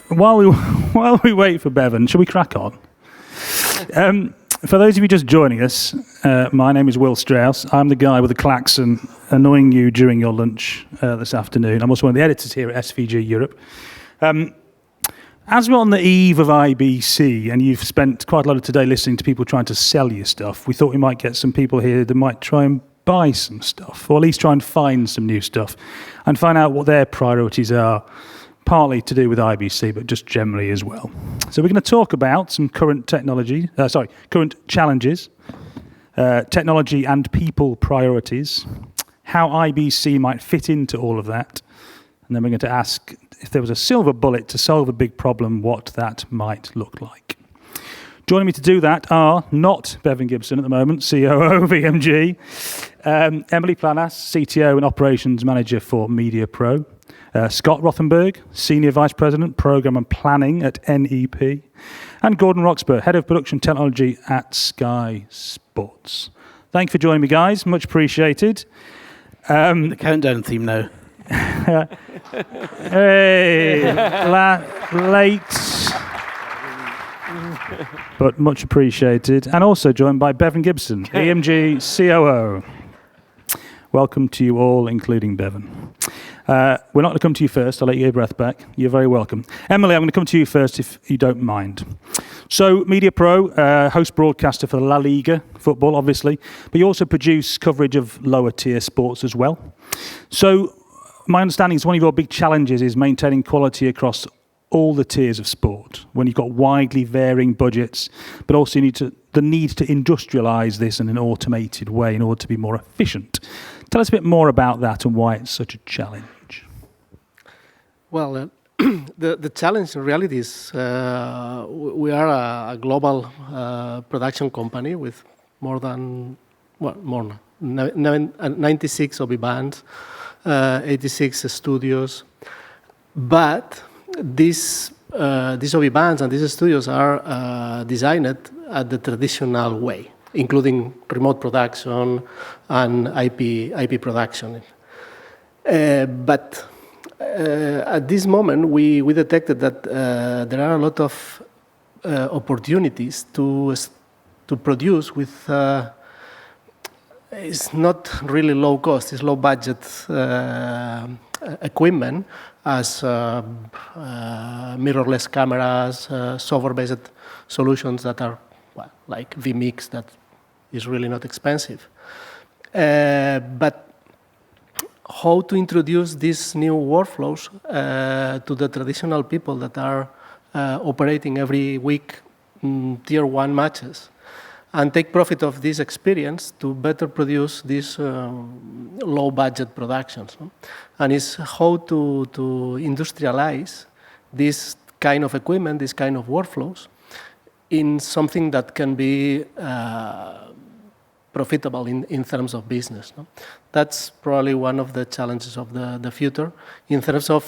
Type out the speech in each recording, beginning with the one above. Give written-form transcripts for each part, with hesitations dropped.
While we wait for Bevan, shall we crack on? For those of you just joining us, my name is Will Strauss. I'm the guy with the klaxon annoying you during your lunch this afternoon. I'm also one of the editors here at SVG Europe. As we're on the eve of IBC, and you've spent quite a lot of today listening to people trying to sell you stuff, we thought we might get some people here that might try and buy some stuff, or at least try and find some new stuff, and find out what their priorities are, partly to do with IBC, but just generally as well. So we're going to talk about some current current challenges, technology and people priorities, how IBC might fit into all of that, and then we're going to ask if there was a silver bullet to solve a big problem, what that might look like. Joining me to do that are not Bevan Gibson at the moment, COO of EMG, Emili, Planas, CTO and Operations Manager for MEDIAPRO, Scott Rothenberg, Senior Vice President, Programme and Planning at NEP, and Gordon Roxburgh, Head of Production Technology at Sky Sports. Thank you for joining me, guys. Much appreciated. The countdown theme now. Hey, late, but much appreciated. And also joined by Bevan Gibson, EMG COO. Welcome to you all, including Bevan. We're not going to come to you first. I'll let you get your breath back. You're very welcome. Emili, I'm going to come to you first if you don't mind. So, MEDIAPRO, host broadcaster for La Liga football, obviously, but you also produce coverage of lower tier sports as well. So, my understanding is one of your big challenges is maintaining quality across all the tiers of sport, when you've got widely varying budgets, but also you need the need to industrialise this in an automated way in order to be more efficient. Tell us a bit more about that and why it's such a challenge. Well, the challenge in reality is we are a global production company with more than 96 OB bands, 86 studios, but these OB bands and these studios are designed at the traditional way, including remote production and IP production. But at this moment, we detected that there are a lot of opportunities to produce with. It's not really low cost, it's low budget equipment as mirrorless cameras, software-based solutions that are like vMix that is really not expensive. But how to introduce these new workflows to the traditional people that are operating every week tier 1 matches, and take profit of this experience to better produce these low-budget productions. And it's how to industrialize this kind of equipment, this kind of workflows, in something that can be profitable in terms of business. That's probably one of the challenges of the future. In terms of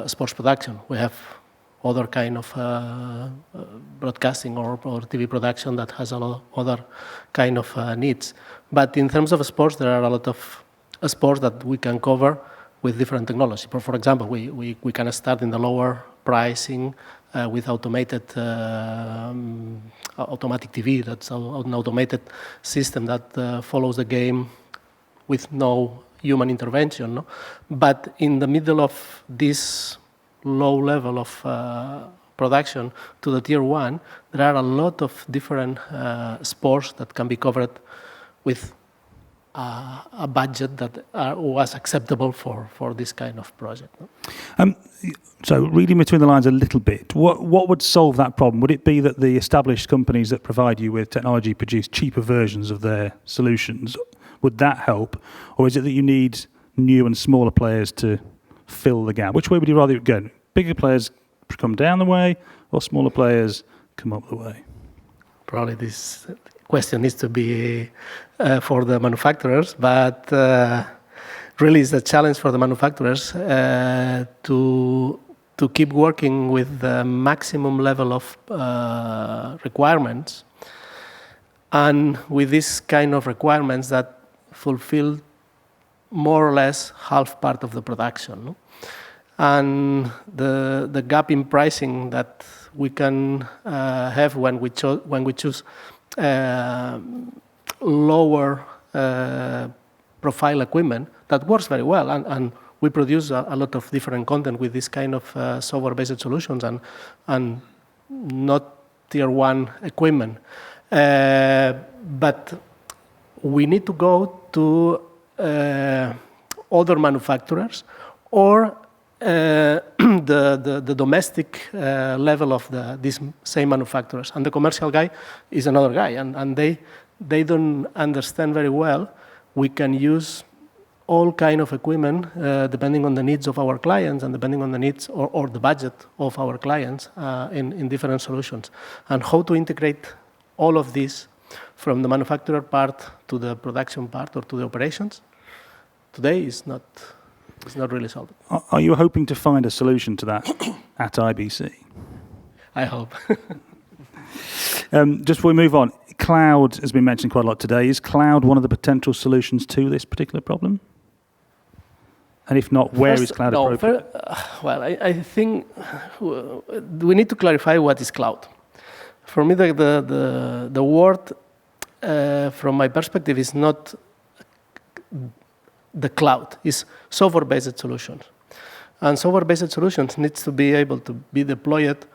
sports production, we have other kind of broadcasting or TV production that has a lot of other kind of needs. But in terms of sports, there are a lot of sports that we can cover with different technology. For example, we can start in the lower pricing with automatic TV. That's an automated system that follows the game with no human intervention. No? But in the middle of this low level of production to the tier 1, there are a lot of different sports that can be covered with a budget that was acceptable for this kind of project. So reading between the lines a little bit, what would solve that problem? Would it be that the established companies that provide you with technology produce cheaper versions of their solutions? Would that help? Or is it that you need new and smaller players to fill the gap? Which way would you rather go? Bigger players come down the way, or smaller players come up the way? Probably this question needs to be for the manufacturers, but really it's a challenge for the manufacturers to keep working with the maximum level of requirements, and with this kind of requirements that fulfill more or less half part of the production. No? and the gap in pricing that we can have when we choose lower profile equipment that works very well, and we produce a lot of different content with this kind of software-based solutions and not tier one equipment. But we need to go to other manufacturers or the domestic level of these same manufacturers. And the commercial guy is another guy, and they don't understand very well. We can use all kind of equipment depending on the needs of our clients and depending on the needs or the budget of our clients in different solutions. And how to integrate all of this from the manufacturer part to the production part or to the operations today is not really solved. Are you hoping to find a solution to that at IBC? I hope. Just before we move on, cloud has been mentioned quite a lot today. Is cloud one of the potential solutions to this particular problem? And if not, where is cloud appropriate? Well, I think we need to clarify what is cloud. For me, the word, from my perspective, is not the cloud. It's software-based solutions. And software-based solutions needs to be able to be deployed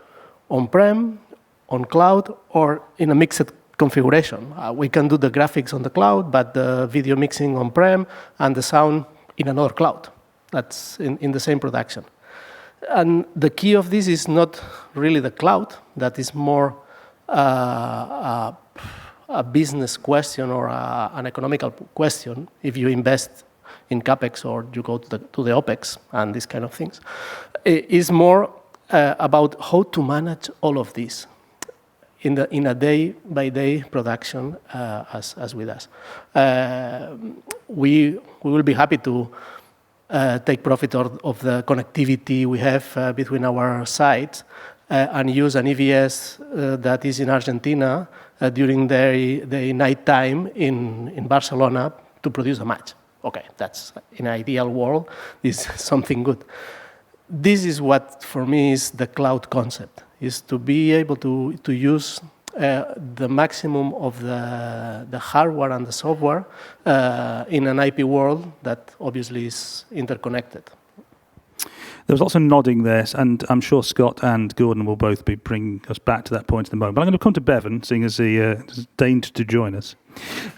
on-prem, on cloud, or in a mixed configuration. We can do the graphics on the cloud, but the video mixing on-prem and the sound in another cloud. That's in the same production. And the key of this is not really the cloud, that is more a business question or an economical question if you invest in CapEx or you go to the OpEx and these kind of things. It is more about how to manage all of this in a day-by-day production as with us. We will be happy to take profit of the connectivity we have between our sites and use an EVS that is in Argentina during their night time in Barcelona to produce a match. Okay, that's in an ideal world, is something good. This is what, for me, is the cloud concept, is to be able to use the maximum of the hardware and the software in an IP world that obviously is interconnected. There was lots of nodding there, and I'm sure Scott and Gordon will both be bringing us back to that point in a moment. But I'm going to come to Bevan, seeing as he deigned to join us.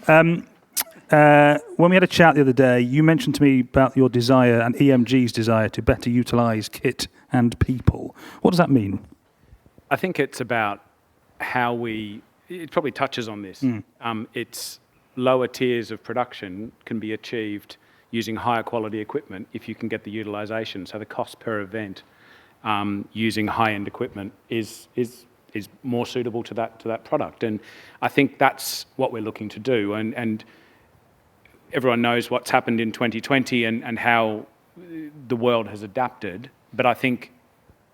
When we had a chat the other day, you mentioned to me about your desire and EMG's desire to better utilise kit and people. What does that mean? I think it's about how it probably touches on this. It's lower tiers of production can be achieved using higher quality equipment if you can get the utilisation. So the cost per event using high-end equipment is more suitable to that product. And I think that's what we're looking to do. And everyone knows what's happened in 2020 and how the world has adapted. But I think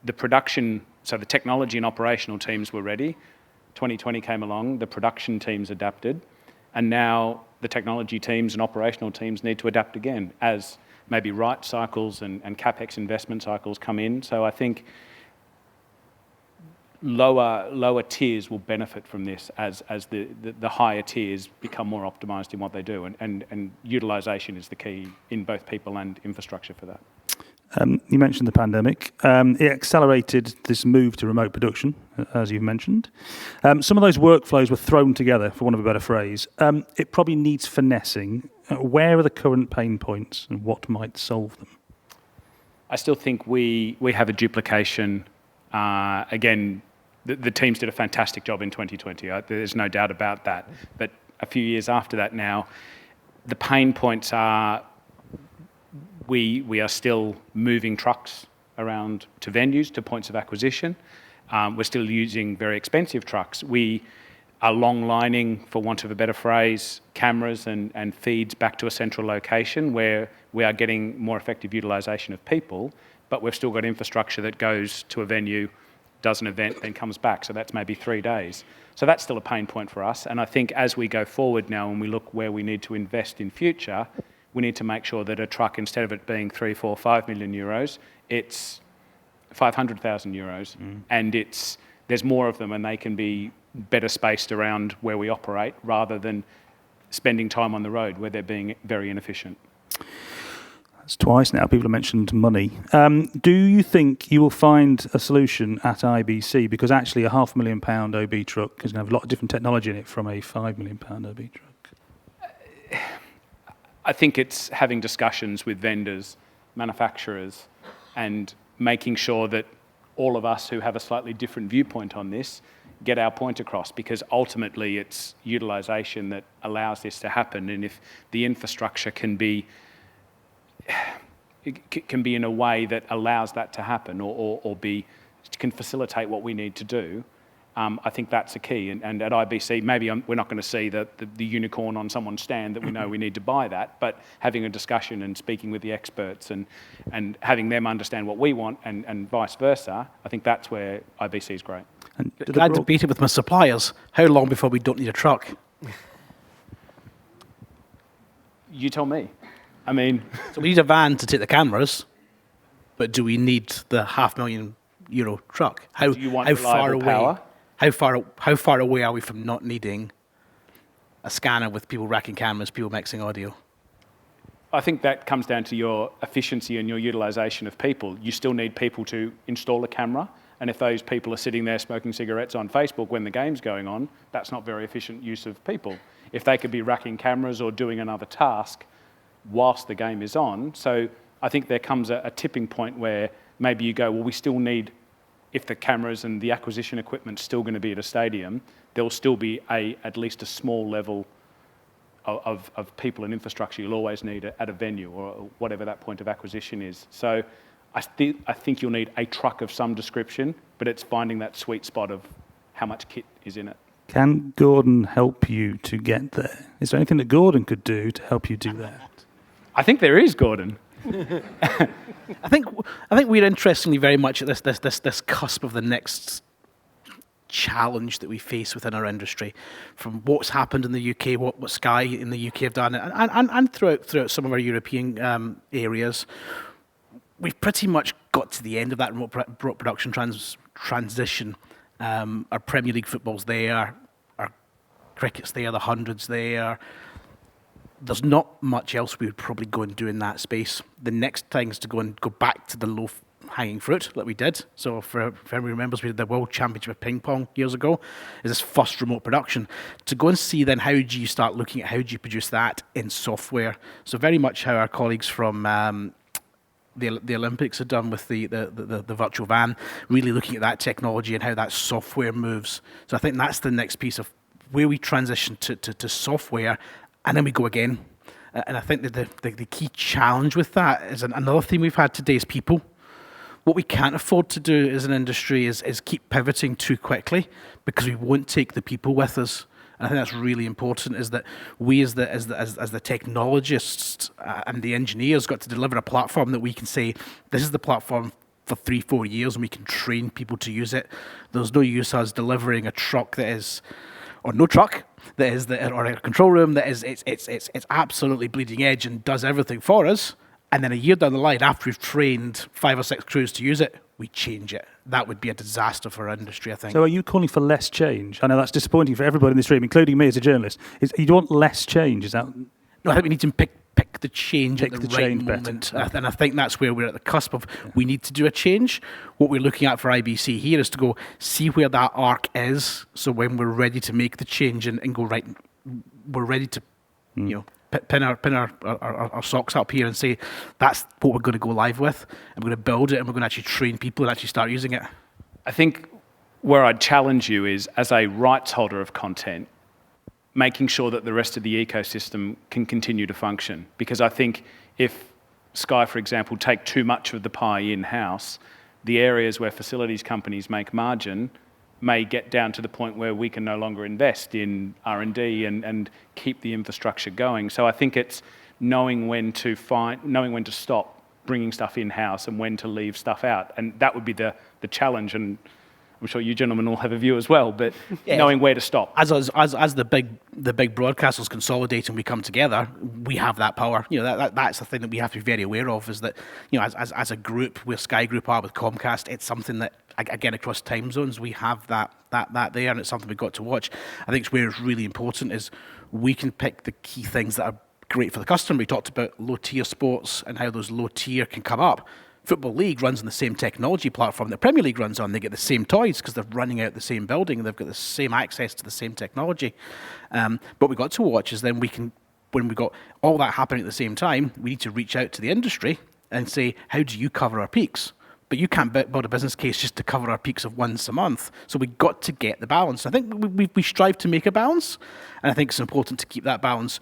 the production, so the technology and operational teams were ready. 2020 came along, the production teams adapted, and now the technology teams and operational teams need to adapt again as maybe right cycles and CapEx investment cycles come in. So I think lower tiers will benefit from this as the higher tiers become more optimised in what they do, and utilisation is the key in both people and infrastructure for that. You mentioned the pandemic. It accelerated this move to remote production, as you've mentioned. Some of those workflows were thrown together, for want of a better phrase. It probably needs finessing. Where are the current pain points and what might solve them? I still think we have a duplication. Again, the teams did a fantastic job in 2020. There's no doubt about that. But a few years after that now, the pain points are we are still moving trucks around to venues, to points of acquisition. We're still using very expensive trucks. We are long lining, for want of a better phrase, cameras and feeds back to a central location where we are getting more effective utilisation of people, but we've still got infrastructure that goes to a venue, does an event, then comes back. So that's maybe 3 days. So that's still a pain point for us. And I think as we go forward now and we look where we need to invest in future, we need to make sure that a truck, instead of it being 3, 4, 5 million euros, it's 500,000 euros, and there's more of them, and they can be better spaced around where we operate rather than spending time on the road where they're being very inefficient. That's twice now people have mentioned money. Do you think you will find a solution at IBC? Because actually a £500,000 OB truck is going to have a lot of different technology in it from a £5 million OB truck. I think it's having discussions with vendors, manufacturers, and making sure that all of us who have a slightly different viewpoint on this get our point across, because ultimately it's utilisation that allows this to happen. And if the infrastructure can be in a way that allows that to happen, or can facilitate what we need to do, I think that's a key. And at IBC, maybe we're not going to see the unicorn on someone's stand that we know we need to buy that, but having a discussion and speaking with the experts and having them understand what we want and vice versa, I think that's where IBC is great. I debated with my suppliers, how long before we don't need a truck? You tell me. I mean... So we need a van to take the cameras, but do we need the €500,000 truck? How Do you want how far reliable away? power? How far away are we from not needing a scanner with people racking cameras, people mixing audio? I think that comes down to your efficiency and your utilisation of people. You still need people to install a camera, and if those people are sitting there smoking cigarettes on Facebook when the game's going on, that's not very efficient use of people. If they could be racking cameras or doing another task whilst the game is on. So I think there comes a tipping point where maybe you go, well, we still need, if the cameras and the acquisition equipment's still going to be at a stadium, there'll still be at least a small level of people and infrastructure you'll always need at a venue or whatever that point of acquisition is. So I think you'll need a truck of some description, but it's finding that sweet spot of how much kit is in it. Can Gordon help you to get there? Is there anything that Gordon could do to help you do that? I think there is, Gordon. I think we're interestingly very much at this cusp of the next challenge that we face within our industry, from what's happened in the UK, what Sky in the UK have done, and throughout some of our European areas. We've pretty much got to the end of that remote production transition. Our Premier League football's there, our cricket's there, the hundreds there. There's not much else we would probably go and do in that space. The next thing is to go back to the low-hanging fruit like we did. So if everyone remembers, we did the World Championship of Ping Pong years ago. Is this first remote production. To go and see then how do you start looking at how do you produce that in software. So very much how our colleagues from the Olympics have done with the virtual van, really looking at that technology and how that software moves. So I think that's the next piece of where we transition to software, and then we go again. And I think that the key challenge with that is another theme we've had today is people. What we can't afford to do as an industry is keep pivoting too quickly, because we won't take the people with us. And I think that's really important, is that we as the technologists and the engineers got to deliver a platform that we can say, this is the platform for 3-4 years, and we can train people to use it. There's no use us delivering a truck that is, or no truck that is, or a control room that is, it's absolutely bleeding edge and does everything for us. And then a year down the line, after we've trained 5 or 6 crews to use it, we change it. That would be a disaster for our industry, I think. So are you calling for less change? I know that's disappointing for everybody in this room, including me as a journalist. You want less change? Is that? No, I think we need to pick the change at the right moment. And I think that's where we're at the cusp of, we need to do a change. What we're looking at for IBC here is to go see where that arc is. So when we're ready to make the change and go, right, we're ready to, pin our socks up here and say, that's what we're going to go live with, and we're going to build it, and we're going to actually train people and actually start using it. I think where I'd challenge you is, as a rights holder of content, making sure that the rest of the ecosystem can continue to function. Because I think if Sky, for example, take too much of the pie in-house, the areas where facilities companies make margin may get down to the point where we can no longer invest in R&D and keep the infrastructure going. So I think it's knowing when to stop bringing stuff in-house and when to leave stuff out. And that would be the challenge. And I'm sure you gentlemen will have a view as well, but Yeah. knowing where to stop. As the big broadcasters consolidate and we come together, we have that power. That's the thing that we have to be very aware of, is that, as a group, where Sky Group are with Comcast, it's something that, again, across time zones, we have that there, and it's something we've got to watch. I think where it's really important is we can pick the key things that are great for the customer. We talked about low-tier sports and how those low-tier can come up. Football League runs on the same technology platform that Premier League runs on. They get the same toys because they're running out the same building and they've got the same access to the same technology. What we've got to watch is then when we've got all that happening at the same time, we need to reach out to the industry and say, how do you cover our peaks? But you can't build a business case just to cover our peaks of once a month. So we've got to get the balance. I think we strive to make a balance, and I think it's important to keep that balance.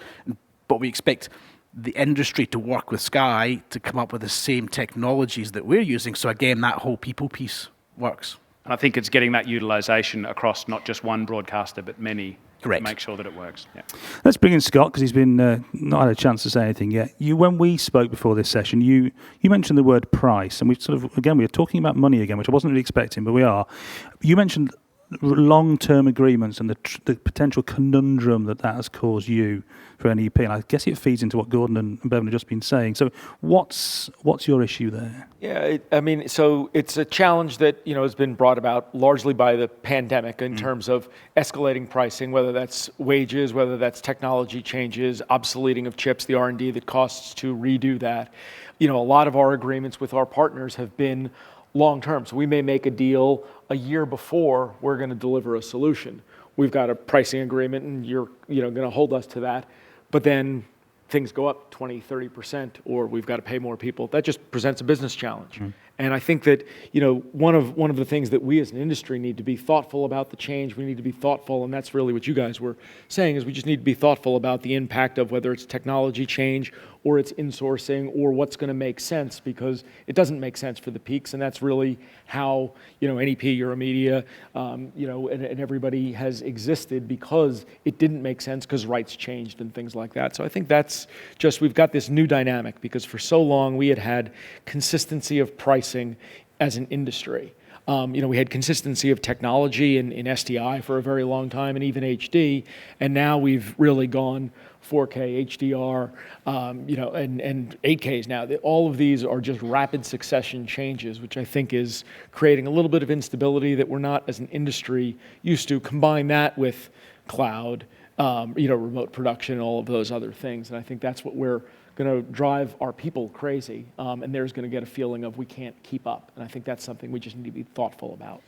But we expect the industry to work with Sky to come up with the same technologies that we're using. So again, that whole people piece works. And I think it's getting that utilisation across not just one broadcaster, but many. Correct. To make sure that it works. Yeah. Let's bring in Scott, because he's been not had a chance to say anything yet. When we spoke before this session, you mentioned the word price, and we were talking about money again, which I wasn't really expecting, but we are. You mentioned long-term agreements and the potential conundrum that has caused you for NEP, and I guess it feeds into what Gordon and Bevan have just been saying. So what's your issue there? Yeah, so it's a challenge that has been brought about largely by the pandemic in terms of escalating pricing, whether that's wages, whether that's technology changes, obsoleting of chips, the R&D that costs to redo that. A lot of our agreements with our partners have been long-term. So we may make a deal a year before we're going to deliver a solution. We've got a pricing agreement, and you're going to hold us to that. But then things go up 20, 30%, or we've got to pay more people. That just presents a business challenge. And I think that, one of the things that we as an industry need to be thoughtful about the change. We need to be thoughtful, and that's really what you guys were saying, is we just need to be thoughtful about the impact of whether it's technology change or it's insourcing or what's going to make sense, because it doesn't make sense for the peaks, and that's really how, NEP, Euromedia, and everybody has existed, because it didn't make sense because rights changed and things like that. So I think that's just, we've got this new dynamic, because for so long we had consistency of pricing as an industry. We had consistency of technology in SDI for a very long time, and even HD, and now we've really gone 4K, HDR, and 8Ks now. All of these are just rapid succession changes, which I think is creating a little bit of instability that we're not, as an industry, used to. Combine that with cloud, remote production, and all of those other things, and I think that's what we're going to drive our people crazy, and there's going to get a feeling of we can't keep up. And I think that's something we just need to be thoughtful about.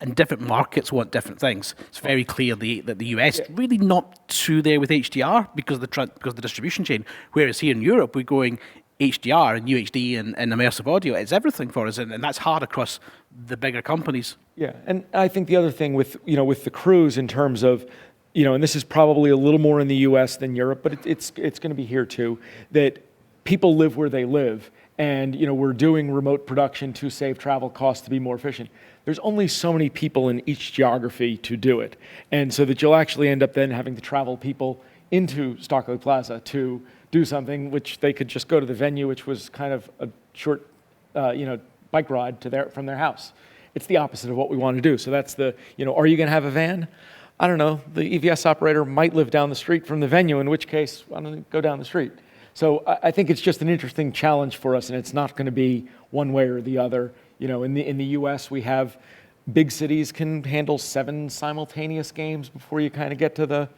And different markets want different things. It's very clear that the US really not too there with HDR because of the distribution chain. Whereas here in Europe, we're going HDR and UHD and immersive audio. It's everything for us, and that's hard across the bigger companies. Yeah, and I think the other thing with the crews in terms of, and this is probably a little more in the U.S. than Europe, but it's going to be here too, that people live where they live. And, we're doing remote production to save travel costs, to be more efficient. There's only so many people in each geography to do it. And so that you'll actually end up then having to travel people into Stockley Plaza to do something, which they could just go to the venue, which was kind of a short, bike ride from their house. It's the opposite of what we want to do. So that's are you going to have a van? I don't know, the EVS operator might live down the street from the venue, in which case, why don't you go down the street? So I think it's just an interesting challenge for us, and it's not going to be one way or the other. In the U.S., we have big cities can handle 7 simultaneous games before you kind of get to the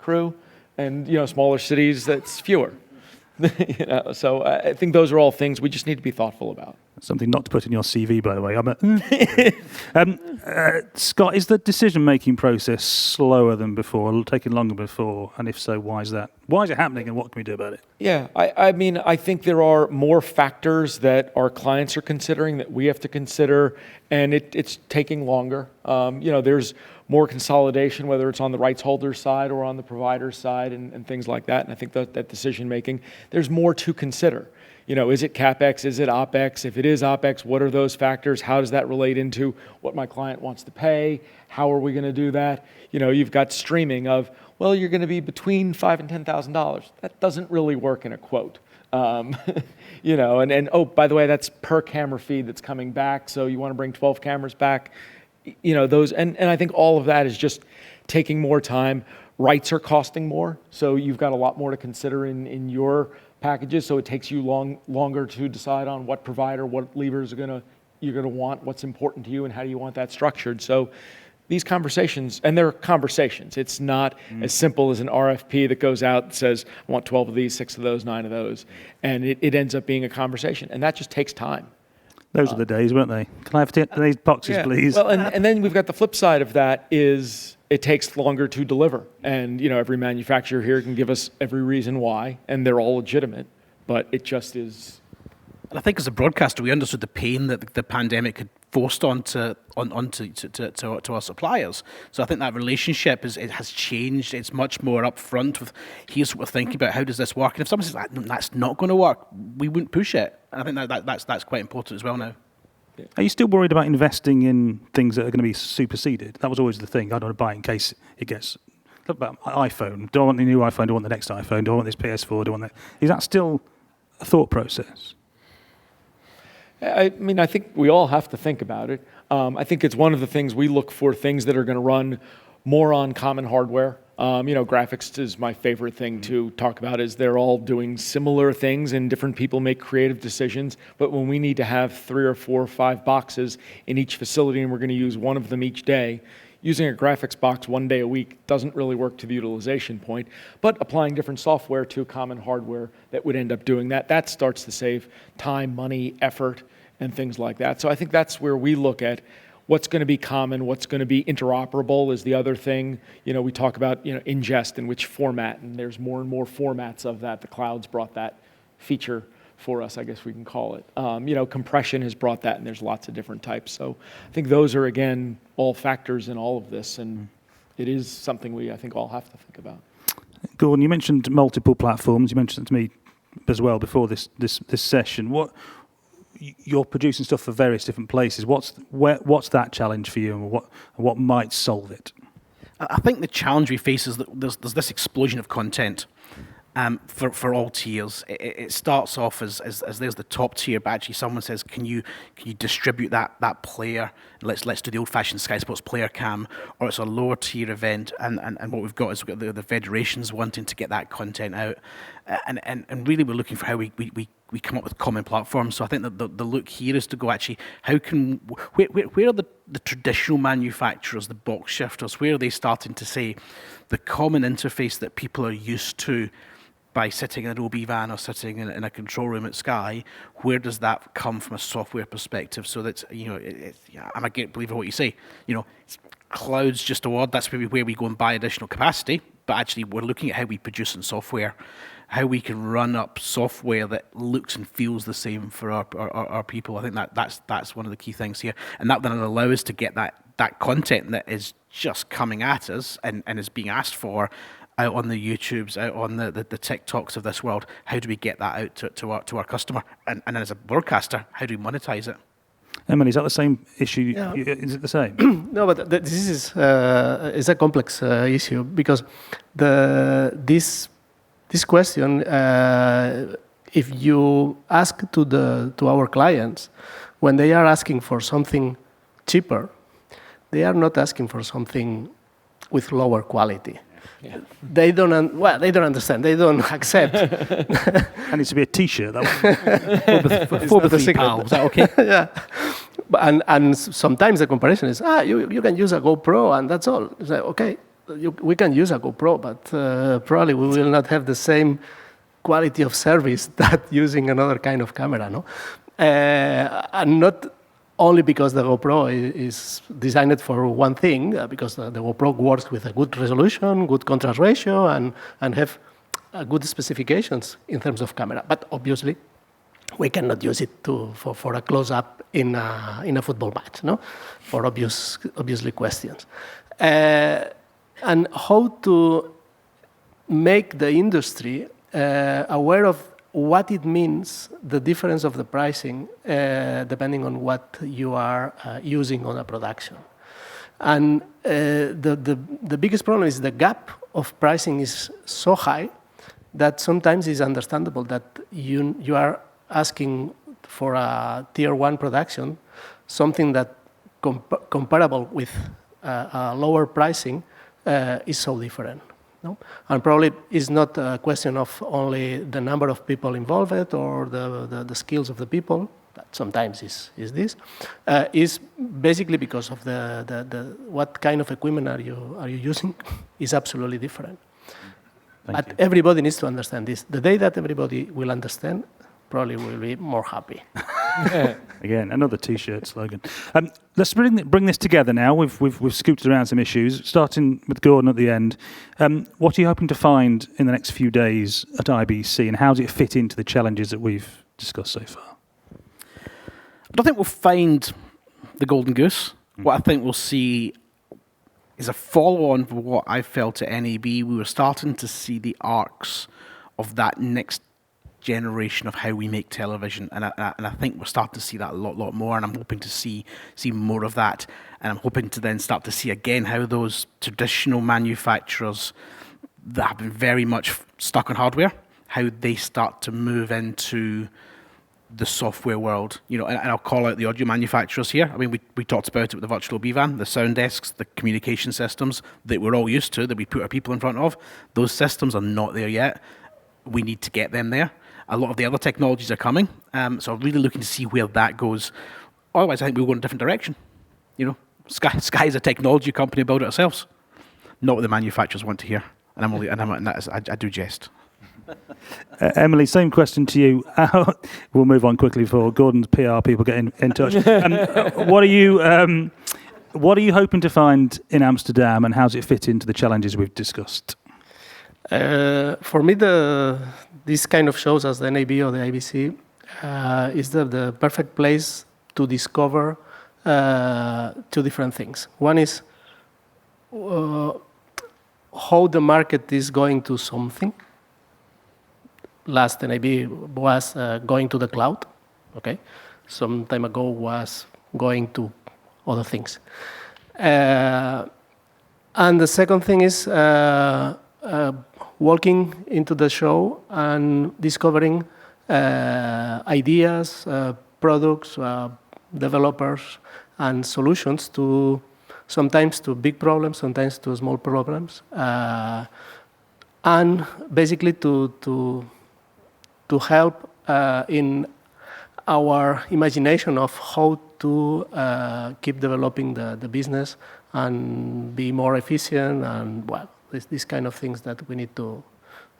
crew, and smaller cities, that's fewer. So I think those are all things we just need to be thoughtful about. Something not to put in your CV, by the way. Scott, is the decision-making process slower than before, taking longer before? And if so, why is that? Why is it happening, and what can we do about it? Yeah, I think there are more factors that our clients are considering that we have to consider, and it's taking longer. There's more consolidation, whether it's on the rights holder side or on the provider side and things like that. And I think that decision-making, there's more to consider. Is it CapEx? Is it OpEx? If it is OpEx, what are those factors? How does that relate into what my client wants to pay? How are we going to do that? You've got streaming of, well, you're going to be between $5,000 and $10,000. That doesn't really work in a quote. And oh, by the way, that's per camera feed that's coming back. So you want to bring 12 cameras back. those, and I think all of that is just taking more time. Rights are costing more, so you've got a lot more to consider in your packages. So it takes you longer to decide on what provider, what levers you're gonna want, what's important to you, and how do you want that structured. So these conversations, and they're conversations. It's not as simple as an RFP that goes out and says, I want 12 of these, 6 of those, 9 of those, and it ends up being a conversation, and that just takes time. Those are the days, weren't they? Can I have these boxes, please? Well, and then we've got the flip side of that is it takes longer to deliver. And, every manufacturer here can give us every reason why, and they're all legitimate, but it just is. And I think as a broadcaster, we understood the pain that the pandemic had forced onto our suppliers. So I think that relationship has changed. It's much more upfront with, here's what we're thinking about, how does this work? And if someone says, that's not going to work, we wouldn't push it. And I think that's quite important as well now. Are you still worried about investing in things that are going to be superseded? That was always the thing. I don't want to buy in case it gets... Look about iPhone. Do I want the new iPhone? Do I want the next iPhone? Do I want this PS4? Do I want that? Is that still a thought process? I mean, I think we all have to think about it. I think it's one of the things we look for, things that are going to run more on common hardware. Graphics is my favorite thing to talk about, is they're all doing similar things and different people make creative decisions. But when we need to have 3 or 4 or 5 boxes in each facility and we're going to use one of them each day, using a graphics box one day a week doesn't really work to the utilization point, but applying different software to common hardware that would end up doing that, that starts to save time, money, effort, and things like that. So I think that's where we look at what's going to be common, what's going to be interoperable is the other thing. We talk about, ingest and which format, and there's more and more formats of that. The cloud's brought that feature for us, I guess we can call it. Compression has brought that, and there's lots of different types. So I think those are, again, all factors in all of this, and it is something we, I think, all have to think about. Gordon, you mentioned multiple platforms. You mentioned it to me as well before this session. You're producing stuff for various different places. What's that challenge for you, and what might solve it? I think the challenge we face is that there's this explosion of content for all tiers. It starts off as there's the top tier, but actually someone says, can you distribute that player? Let's do the old-fashioned Sky Sports player cam, or it's a lower tier event, and what we've got is we've got the federations wanting to get that content out, and really we're looking for how we come up with common platforms. So I think that the look here is to go, actually, where are the traditional manufacturers, the box shifters, where are they starting to say the common interface that people are used to by sitting in an OB van or sitting in a control room at Sky, where does that come from a software perspective? So that, I'm a great believer of what you say. Cloud's just a word, that's where we go and buy additional capacity, but actually we're looking at how we produce in software, how we can run up software that looks and feels the same for our people. I think that's one of the key things here. And that then will allow us to get that content that is just coming at us and is being asked for out on the YouTubes, out on the TikToks of this world. How do we get that out to our customer? And as a broadcaster, how do we monetize it? Emili, is that the same issue? Yeah. Is it the same? No, but this is a complex issue, because this question, if you ask to our clients, when they are asking for something cheaper, they are not asking for something with lower quality. Yeah. They don't understand. They don't accept. And it's to be a T-shirt. That one. For the secret. Is that okay? Yeah. And sometimes the comparison is, you can use a GoPro and that's all. It's like, okay, we can use a GoPro, but probably we will not have the same quality of service that using another kind of camera, no? And not only because the GoPro is designed for one thing, because the GoPro works with a good resolution, good contrast ratio, and have good specifications in terms of camera. But obviously, we cannot use it for a close-up in a football match, no? For obviously questions. And how to make the industry aware of what it means, the difference of the pricing, depending on what you are using on a production. And the biggest problem is the gap of pricing is so high that sometimes it's understandable that you are asking for a tier 1 production, something that comparable with lower pricing is so different. No? And probably it's not a question of only the number of people involved or the skills of the people. That sometimes is this. Is basically because of the what kind of equipment are you using is absolutely different. But everybody needs to understand this. The day that everybody will understand, probably will be more happy. Again, another T-shirt slogan. Let's bring this together now. We've scooped around some issues, starting with Gordon at the end. What are you hoping to find in the next few days at IBC, and how does it fit into the challenges that we've discussed so far? I don't think we'll find the golden goose. What I think we'll see is a follow-on for what I felt at NAB. We were starting to see the arcs of that next generation of how we make television, and I think we're starting to see that a lot more, and I'm hoping to see more of that, and I'm hoping to then start to see again how those traditional manufacturers that have been very much stuck on hardware, how they start to move into the software world, and I'll call out the audio manufacturers here. I mean, we talked about it with the virtual Bevan, the sound desks, the communication systems that we're all used to, that we put our people in front of. Those systems are not there yet. We need to get them there. A lot of the other technologies are coming, so I'm really looking to see where that goes. Otherwise, I think we'll go in a different direction. Sky is a technology company about it ourselves, not what the manufacturers want to hear. And I do jest. Emili, same question to you. We'll move on quickly before Gordon's PR people get in touch. What are you hoping to find in Amsterdam, and how does it fit into the challenges we've discussed? For me, these kind of shows as the NAB or the IBC is the perfect place to discover two different things. One is how the market is going to something. Last NAB was going to the cloud, okay? Some time ago was going to other things. And the second thing is walking into the show and discovering ideas, products, developers, and solutions to sometimes to big problems, sometimes to small problems, and basically to help in our imagination of how to keep developing the business and be more efficient, and these kind of things that we need to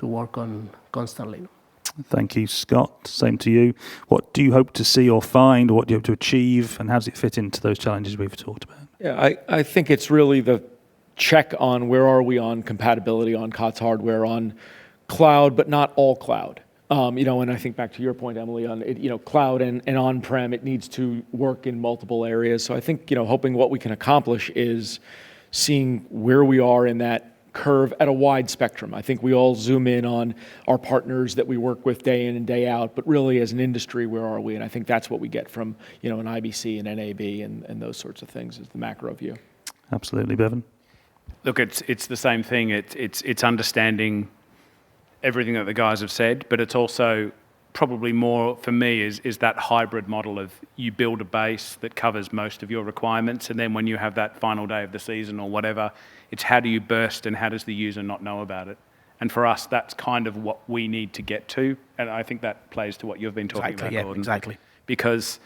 work on constantly. Thank you, Scott. Same to you. What do you hope to see or find, or what do you hope to achieve, and how does it fit into those challenges we've talked about? Yeah, I think it's really the check on where are we on compatibility on COTS hardware, on cloud, but not all cloud. And I think back to your point, Emili, on it, cloud and on-prem, it needs to work in multiple areas. So I think, hoping what we can accomplish is seeing where we are in that curve at a wide spectrum. I think we all zoom in on our partners that we work with day in and day out, but really as an industry, where are we? And I think that's what we get from, an IBC and NAB and those sorts of things, is the macro view. Absolutely. Bevan? Look, it's the same thing. It's understanding everything that the guys have said, but it's also probably more for me is that hybrid model of you build a base that covers most of your requirements, and then when you have that final day of the season or whatever, it's how do you burst and how does the user not know about it? And for us, that's kind of what we need to get to, and I think that plays to what you've been talking about, Gordon. Exactly. Because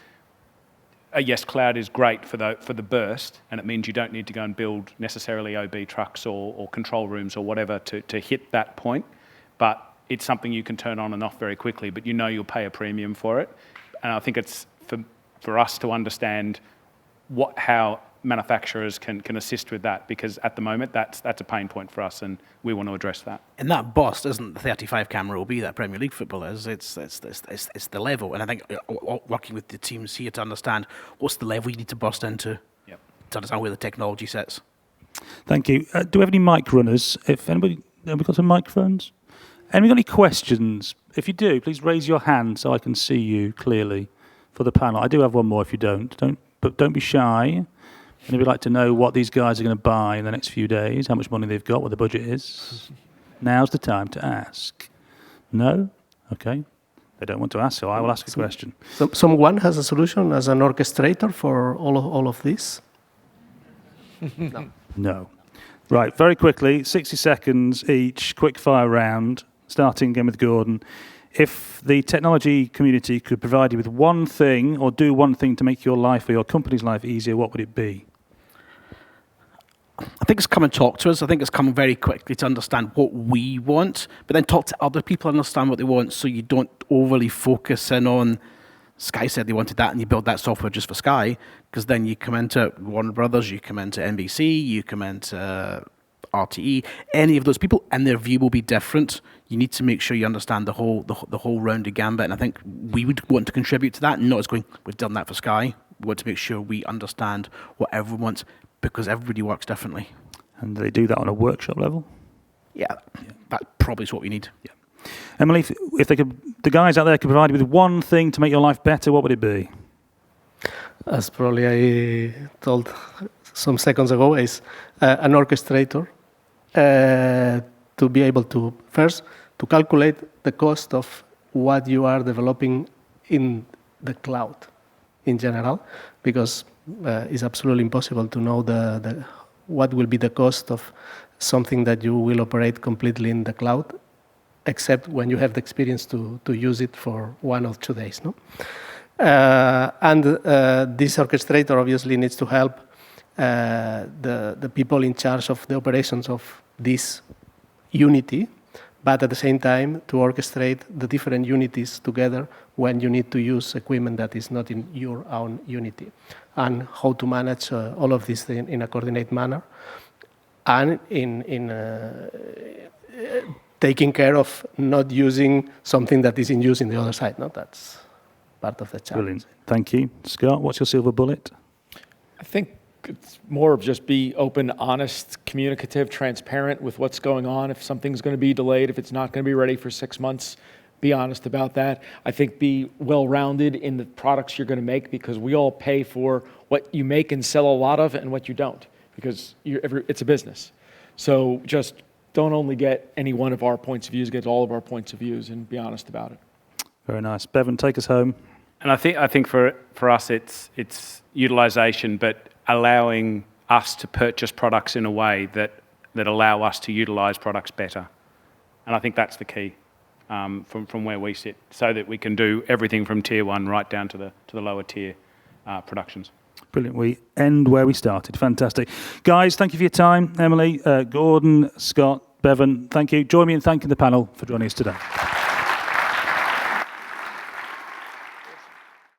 yes, cloud is great for the burst, and it means you don't need to go and build necessarily OB trucks or control rooms or whatever to hit that point. But it's something you can turn on and off very quickly, but you'll pay a premium for it. And I think it's for us to understand how manufacturers can assist with that, because at the moment that's a pain point for us, and we want to address that. And that bust isn't the 35 camera OB that Premier League football is. It's the level, and I think working with the teams here to understand what's the level you need to burst into, to understand where the technology sits. Thank you. Do we have any mic runners? If anybody, have we got some microphones? Anybody got any questions? If you do, please raise your hand so I can see you clearly for the panel. I do have one more if you don't. Don't be shy. Anybody like to know what these guys are going to buy in the next few days, how much money they've got, what the budget is? Now's the time to ask. No? Okay. They don't want to ask, so I will ask a question. So someone has a solution as an orchestrator for all of this? No. Right, very quickly, 60 seconds each, quick fire round, starting again with Gordon. If the technology community could provide you with one thing or do one thing to make your life or your company's life easier, what would it be? I think it's come and talk to us. I think it's come very quickly to understand what we want, but then talk to other people, understand what they want, so you don't overly focus in on Sky said they wanted that and you build that software just for Sky, because then you come into Warner Brothers, you come into NBC, you come into RTE, any of those people, and their view will be different. You need to make sure you understand the whole rounded gambit, and I think we would want to contribute to that, not as going, we've done that for Sky. We want to make sure we understand what everyone wants, because everybody works differently. And do they do that on a workshop level? Yeah. That probably is what we need. Yeah. Emily, if they could, the guys out there could provide you with one thing to make your life better, what would it be? As probably I told some seconds ago, is an orchestrator to be able to, first, to calculate the cost of what you are developing in the cloud in general, because it's absolutely impossible to know what will be the cost of something that you will operate completely in the cloud, except when you have the experience to use it for 1 or 2 days. No? And this orchestrator obviously needs to help the people in charge of the operations of this unity, but at the same time to orchestrate the different unities together when you need to use equipment that is not in your own unity, and how to manage all of this in a coordinated manner, and in taking care of not using something that is in use in the other side. No, that's part of the challenge. Brilliant. Thank you. Scott, what's your silver bullet? I think it's more of just be open, honest, communicative, transparent with what's going on. If something's going to be delayed, if it's not going to be ready for 6 months, be honest about that. I think be well-rounded in the products you're going to make, because we all pay for what you make and sell a lot of and what you don't, because it's a business. So just don't only get any one of our points of views, get all of our points of views and be honest about it. Very nice. Bevan, take us home. And I think for us it's utilization, but allowing us to purchase products in a way that allow us to utilize products better. And I think that's the key from where we sit, so that we can do everything from tier 1 right down to the lower tier productions. Brilliant. We end where we started. Fantastic. Guys, thank you for your time. Emily, Gordon, Scott, Bevan, thank you. Join me in thanking the panel for joining us today.